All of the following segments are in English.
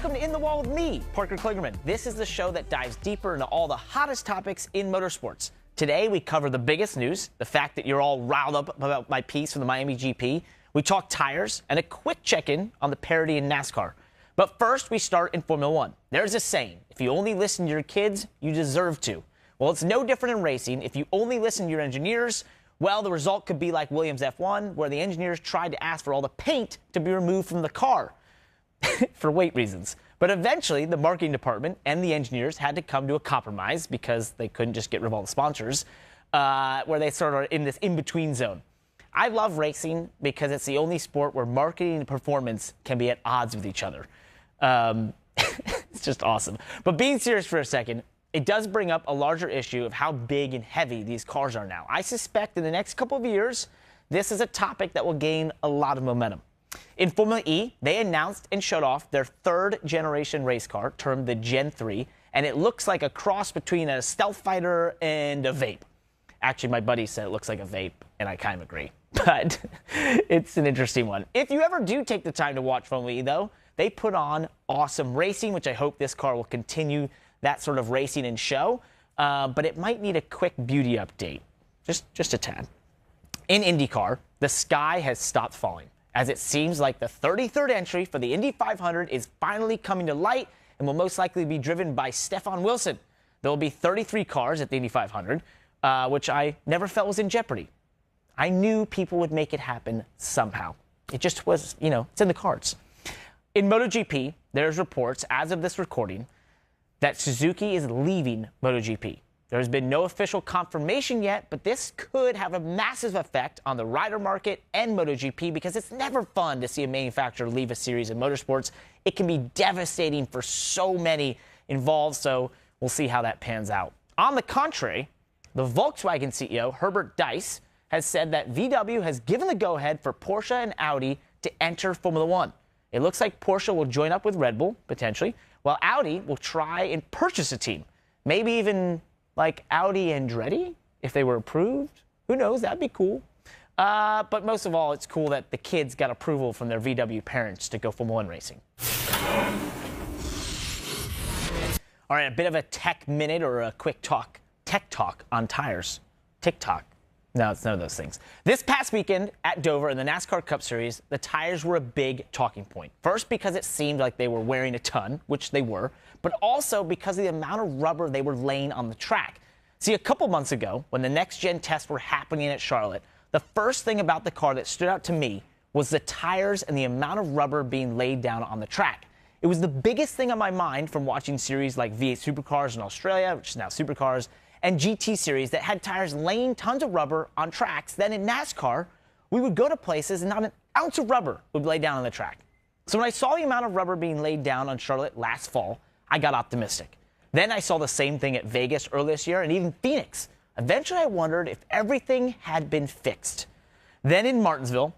welcome to In the Wall with me, Parker Kligerman. This is the show that dives deeper into all the hottest topics in motorsports. Today, we cover the biggest news, the fact that you're all riled up about my piece from the Miami GP. We talk tires and a quick check-in on the parity in NASCAR. But first, we start in Formula One. There's a saying, if you only listen to your kids, you deserve to. Well, it's no different in racing. If you only listen to your engineers, well, the result could be like Williams F1, where the engineers tried to ask for all the paint to be removed from the car for weight reasons. But eventually, the marketing department and the engineers had to come to a compromise because they couldn't just get rid of all the sponsors, where they sort of in this in-between zone. I love racing because it's the only sport where marketing and performance can be at odds with each other. It's just awesome. But being serious for a second, it does bring up a larger issue of how big and heavy these cars are now. I suspect in the next couple of years, this is a topic that will gain a lot of momentum. In Formula E, they announced and showed off their third-generation race car, termed the Gen 3, and it looks like a cross between a stealth fighter and a vape. Actually, my buddy said it looks like a vape, and I kind of agree. But it's an interesting one. If you ever do take the time to watch Formula E, though, they put on awesome racing, which I hope this car will continue that sort of racing and show. But it might need a quick beauty update, just a tad. In IndyCar, the sky has stopped falling, as it seems like the 33rd entry for the Indy 500 is finally coming to light and will most likely be driven by Stefan Wilson. There will be 33 cars at the Indy 500, which I never felt was in jeopardy. I knew people would make it happen somehow. It just was, it's in the cards. In MotoGP, there's reports, as of this recording, that Suzuki is leaving MotoGP. There's been no official confirmation yet, but this could have a massive effect on the rider market and MotoGP because it's never fun to see a manufacturer leave a series in motorsports. It can be devastating for so many involved, so we'll see how that pans out. On the contrary, the Volkswagen CEO, Herbert Diess, has said that VW has given the go-ahead for Porsche and Audi to enter Formula One. It looks like Porsche will join up with Red Bull, potentially, while Audi will try and purchase a team. Maybe even like Audi Andretti, if they were approved. Who knows? That'd be cool. But most of all, it's cool that the kids got approval from their VW parents to go Formula One racing. All right, a bit of a tech minute or a quick tech talk on tires. TikTok. No, it's none of those things. This past weekend at Dover in the NASCAR Cup Series, the tires were a big talking point. First, because it seemed like they were wearing a ton, which they were, but also because of the amount of rubber they were laying on the track. See, a couple months ago, when the next-gen tests were happening at Charlotte, the first thing about the car that stood out to me was the tires and the amount of rubber being laid down on the track. It was the biggest thing on my mind from watching series like V8 Supercars in Australia, which is now Supercars, and GT series that had tires laying tons of rubber on tracks. Then in NASCAR, we would go to places and not an ounce of rubber would be laid down on the track. So when I saw the amount of rubber being laid down on Charlotte last fall, I got optimistic. Then I saw the same thing at Vegas earlier this year and even Phoenix. Eventually I wondered if everything had been fixed. Then in Martinsville,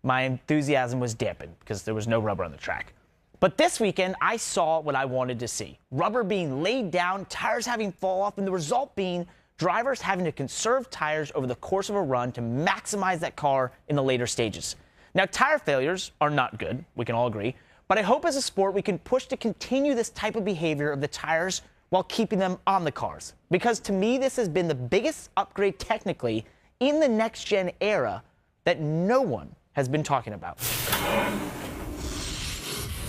my enthusiasm was dampened because there was no rubber on the track. But this weekend, I saw what I wanted to see. Rubber being laid down, tires having fall off, and the result being drivers having to conserve tires over the course of a run to maximize that car in the later stages. Now, tire failures are not good, we can all agree, but I hope as a sport we can push to continue this type of behavior of the tires while keeping them on the cars. Because to me, this has been the biggest upgrade technically in the next-gen era that no one has been talking about.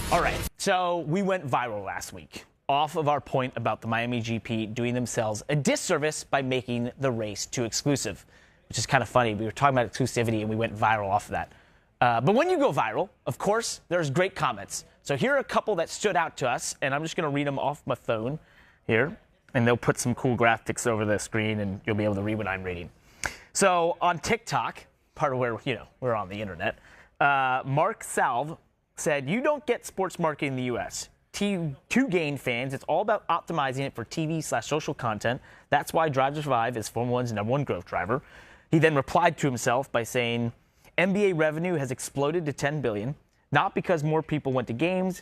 All right, so we went viral last week off of our point about the Miami GP doing themselves a disservice by making the race too exclusive, which is kind of funny. We were talking about exclusivity and we went viral off of that. But when you go viral, of course, there's great comments. So here are a couple that stood out to us, and I'm just going to read them off my phone here, and they'll put some cool graphics over the screen, and you'll be able to read what I'm reading. So on TikTok, part of where, we're on the internet, Mark Salve said, "You don't get sports marketing in the U.S. To gain fans, it's all about optimizing it for TV/social content. That's why Drive to Survive is Formula One's #1 growth driver." He then replied to himself by saying, "NBA revenue has exploded to $10 billion, not because more people went to games,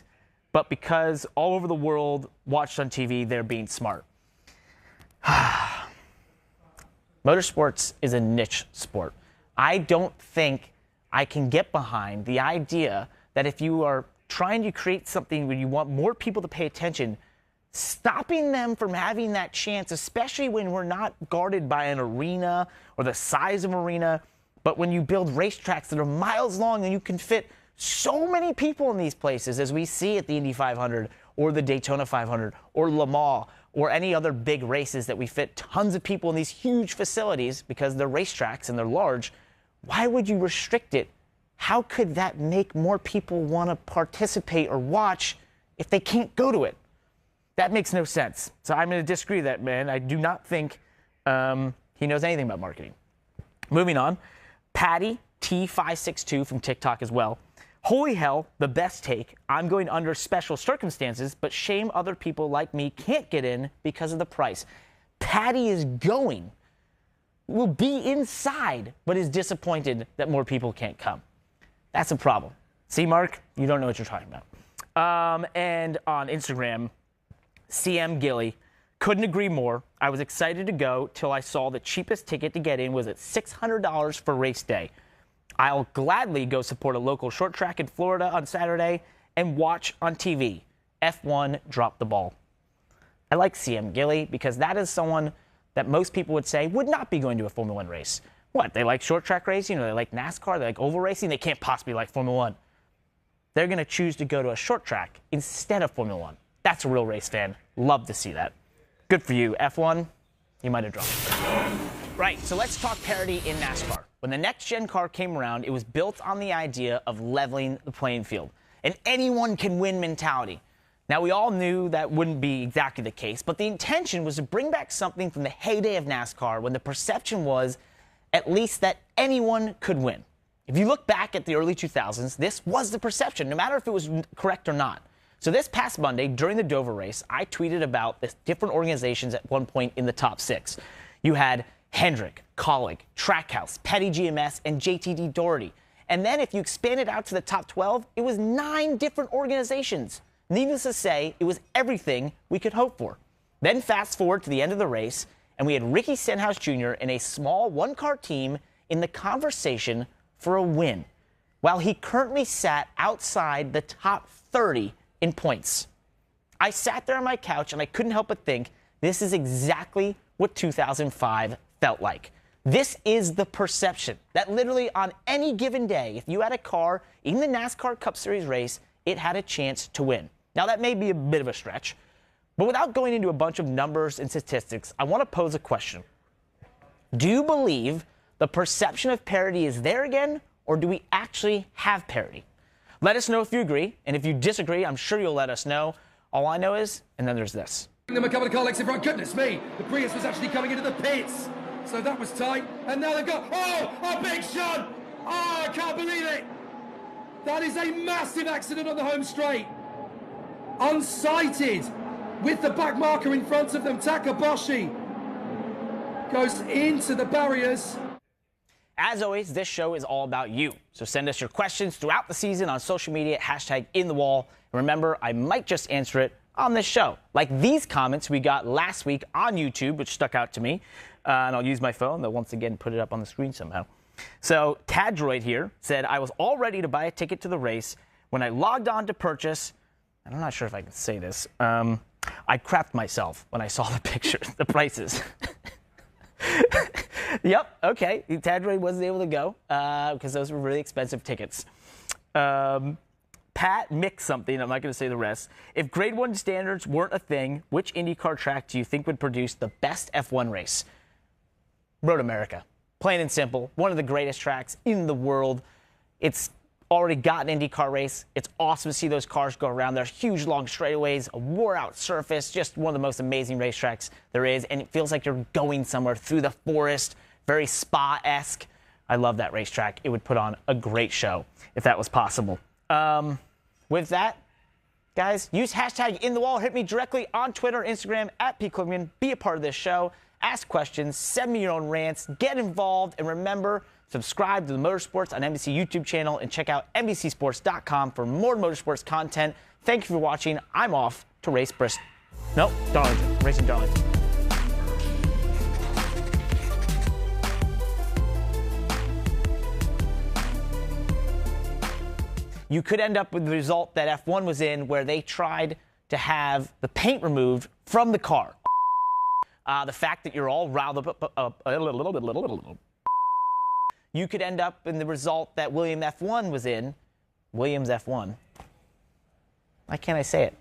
but because all over the world watched on TV, they're being smart." Motorsports is a niche sport. I don't think I can get behind the idea that if you are trying to create something where you want more people to pay attention, stopping them from having that chance, especially when we're not guarded by an arena or the size of an arena, but when you build racetracks that are miles long and you can fit so many people in these places, as we see at the Indy 500 or the Daytona 500 or Le Mans or any other big races that we fit tons of people in these huge facilities because they're racetracks and they're large. Why would you restrict it? How could that make more people want to participate or watch if they can't go to it? That makes no sense. So I'm going to disagree with that, man. I do not think he knows anything about marketing. Moving on, Patty T562 from TikTok as well. Holy hell, the best take. I'm going under special circumstances, but shame other people like me can't get in because of the price. Patty is going, will be inside, but is disappointed that more people can't come. That's a problem. See, Mark, you don't know what you're talking about. And on Instagram, CM Gilly, couldn't agree more. I was excited to go till I saw the cheapest ticket to get in was at $600 for race day. I'll gladly go support a local short track in Florida on Saturday and watch on TV. F1 dropped the ball. I like CM Gilly because that is someone that most people would say would not be going to a Formula One race. What? They like short track racing, or they like NASCAR, they like oval racing? They can't possibly like Formula One. They're going to choose to go to a short track instead of Formula One. That's a real race fan. Love to see that. Good for you, F1. You might have dropped. Right, so let's talk parity in NASCAR. When the next-gen car came around, it was built on the idea of leveling the playing field, an anyone-can-win mentality. Now, we all knew that wouldn't be exactly the case, but the intention was to bring back something from the heyday of NASCAR when the perception was at least that anyone could win. If you look back at the early 2000s, this was the perception, no matter if it was correct or not. So this past Monday, during the Dover race, I tweeted about the different organizations at one point in the top 6. You had Hendrick, Colleague, Trackhouse, Petty GMS, and JTD Doherty. And then if you expand it out to the top 12, it was 9 different organizations. Needless to say, it was everything we could hope for. Then fast forward to the end of the race, and we had Ricky Stenhouse Jr. in a small one-car team in the conversation for a win, while he currently sat outside the top 30 in points. I sat there on my couch, and I couldn't help but think, this is exactly what 2005 felt like. This is the perception that literally on any given day, if you had a car in the NASCAR Cup Series race, it had a chance to win. Now, that may be a bit of a stretch, but without going into a bunch of numbers and statistics, I want to pose a question. Do you believe the perception of parity is there again, or do we actually have parity? Let us know if you agree, and if you disagree, I'm sure you'll let us know. All I know is, and then there's this. Them a couple of car lengths in front. Goodness me, the Prius was actually coming into the pits, so that was tight. And now they've got a big shot. Oh, I can't believe it. That is a massive accident on the home straight. Unsighted, with the back marker in front of them. Takabashi goes into the barriers. As always, this show is all about you. So send us your questions throughout the season on social media, #InTheWall. And remember, I might just answer it on this show. Like these comments we got last week on YouTube, which stuck out to me. And I'll use my phone, though once again put it up on the screen somehow. So Tadroid here said, I was all ready to buy a ticket to the race when I logged on to purchase, and I'm not sure if I can say this, I crapped myself when I saw the pictures, the prices. Yep, okay. Tadroid wasn't able to go because those were really expensive tickets. Pat Mick something, I'm not going to say the rest. If Grade 1 standards weren't a thing, which IndyCar track do you think would produce the best F1 race? Road America. Plain and simple. One of the greatest tracks in the world. It's already got an IndyCar race. It's awesome to see those cars go around. There's huge, long straightaways, a wore-out surface, just one of the most amazing racetracks there is, and it feels like you're going somewhere through the forest, very Spa-esque. I love that racetrack. It would put on a great show if that was possible. With that, guys, use #InTheWall. Hit me directly on Twitter and Instagram @PKligerman. Be a part of this show. Ask questions. Send me your own rants. Get involved. And remember, subscribe to the Motorsports on NBC YouTube channel and check out NBCSports.com for more motorsports content. Thank you for watching. I'm off to race Bristol. Nope, Darlington. Racing Darlington. You could end up with the result that F1 was in, where they tried to have the paint removed from the car. The fact that you're all riled up a little. You could end up in the result that Williams F1 was in. Williams F1. Why can't I say it?